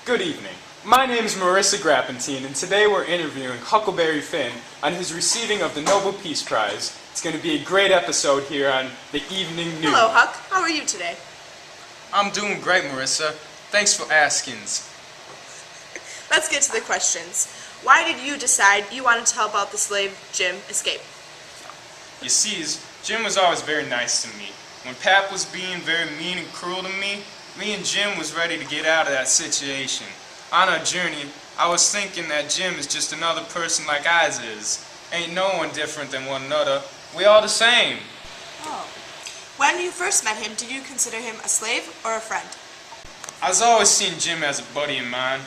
Good evening. My name is Marissa Grappentine, and today we're interviewing Huckleberry Finn on his receiving of the Nobel Peace Prize. It's going to be a great episode here on the Evening News. Hello, Huck. How are you today? I'm doing great, Marissa. Thanks for asking. Let's get to the questions. Why did you decide you wanted to help out the slave Jim escape? You see, Jim was always very nice to me. When Pap was being very mean and cruel to me and Jim was ready to get out of that situation. On our journey, I was thinking that Jim is just another person like Oz is. Ain't no one different than one another. We all the same. Oh. When you first met him, did you consider him a slave or a friend? I was always seen Jim as a buddy of mine.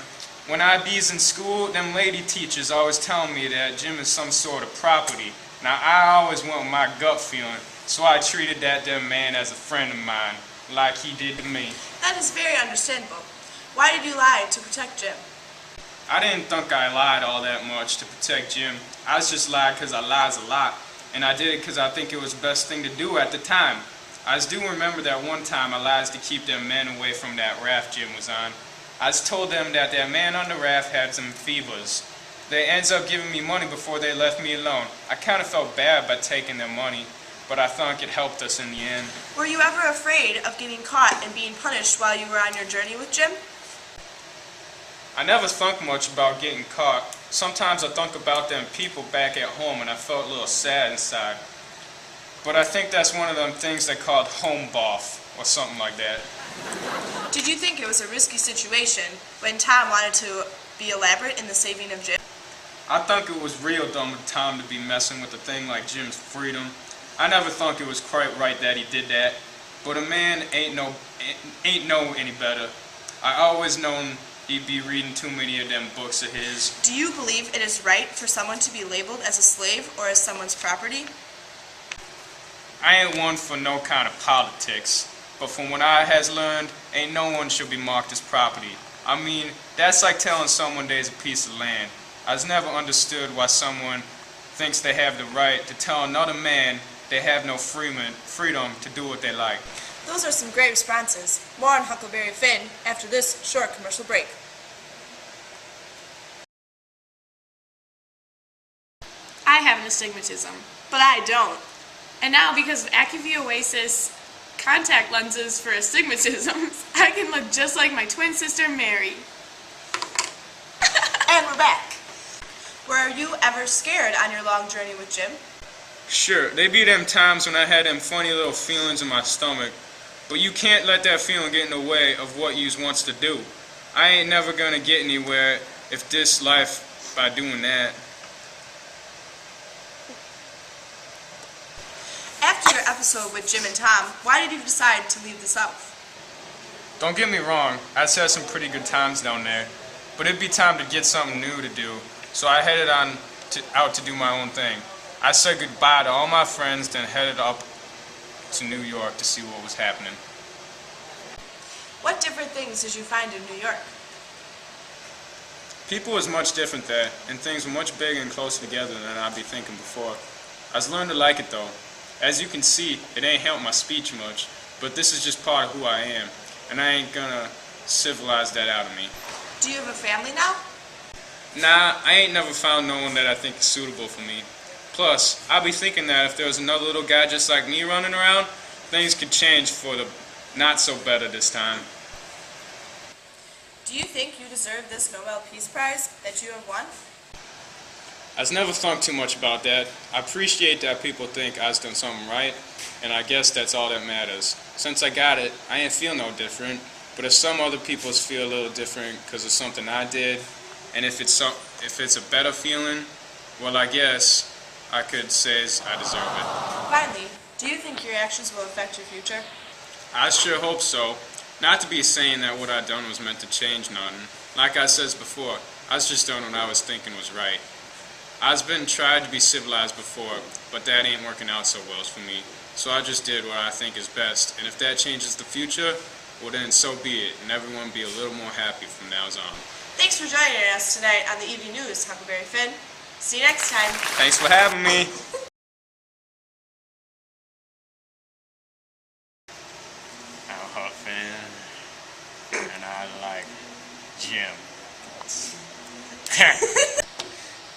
When I bees in school, them lady teachers always telling me that Jim is some sort of property. Now I always went with my gut feeling, so I treated that damn man as a friend of mine, like he did to me. That is very understandable. Why did you lie to protect Jim? I didn't think I lied all that much to protect Jim. I was just lied because I lies a lot, and I did it because I think it was the best thing to do at the time. I do remember that one time I lied to keep them men away from that raft Jim was on. I told them that man on the raft had some fevers. They ended up giving me money before they left me alone. I kind of felt bad by taking their money, but I think it helped us in the end. Were you ever afraid of getting caught and being punished while you were on your journey with Jim? I never thunk much about getting caught. Sometimes I thunk about them people back at home and I felt a little sad inside. But I think that's one of them things they called home boff or something like that. Did you think it was a risky situation when Tom wanted to be elaborate in the saving of Jim? I think it was real dumb of Tom to be messing with a thing like Jim's freedom. I never thought it was quite right that he did that. But a man ain't know any better. I always known he'd be reading too many of them books of his. Do you believe it is right for someone to be labeled as a slave or as someone's property? I ain't one for no kind of politics, but from what I has learned, ain't no one should be marked as property. I mean, that's like telling someone there's a piece of land. I've never understood why someone thinks they have the right to tell another man they have no freedom to do what they like. Those are some great responses. More on Huckleberry Finn after this short commercial break. I have an astigmatism, but I don't. And now, because of AccuView Oasis contact lenses for astigmatism, I can look just like my twin sister Mary. And we're back. Were you ever scared on your long journey with Jim? Sure, they be them times when I had them funny little feelings in my stomach, but you can't let that feeling get in the way of what you wants to do. I ain't never gonna get anywhere if this life by doing that. After your episode with Jim and Tom, why did you decide to leave the South? Don't get me wrong, I've had some pretty good times down there, but it'd be time to get something new to do, so I headed out to do my own thing. I said goodbye to all my friends, then headed up to New York to see what was happening. What different things did you find in New York? People was much different there, and things were much bigger and closer together than I'd be thinking before. I was learning to like it though. As you can see, it ain't helped my speech much, but this is just part of who I am, and I ain't gonna civilize that out of me. Do you have a family now? Nah, I ain't never found no one that I think is suitable for me. Plus, I be thinking that if there was another little guy just like me running around, things could change for the not so better this time. Do you think you deserve this Nobel Peace Prize that you have won? I've never thought too much about that. I appreciate that people think I've done something right, and I guess that's all that matters. Since I got it, I ain't feel no different, but if some other people's feel a little different because of something I did, and if it's a better feeling, well, I guess I could say I deserve it. Finally, do you think your actions will affect your future? I sure hope so. Not to be saying that what I done was meant to change nothing. Like I says before, I was just doing what I was thinking was right. I've been tried to be civilized before, but that ain't working out so well for me. So I just did what I think is best, and if that changes the future, well then so be it, and everyone be a little more happy from now on. Thanks for joining us tonight on the Evening News, Huckleberry Finn. See you next time. Thanks for having me. I'm a Huck fan, and I like Jim.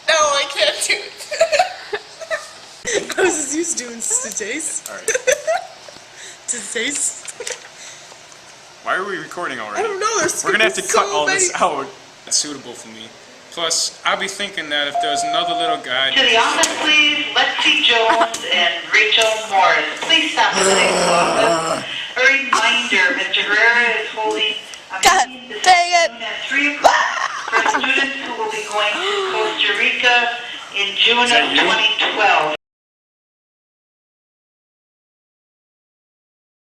No, I can't do it. I was just used to doing today's. Alright. Today's. Why are we recording I already? don't know. There's We're gonna have to cut all many. this out. That's suitable for me. Plus, I'll be thinking that if there's another little guy... To the office, please. Lexi Jones and Rachel Morris. Please stop at the next office. A reminder, Mr. Herrera is holding a God meeting this dang it. afternoon at 3 o'clock for students who will be going to Costa Rica in June Is that of you? 2012.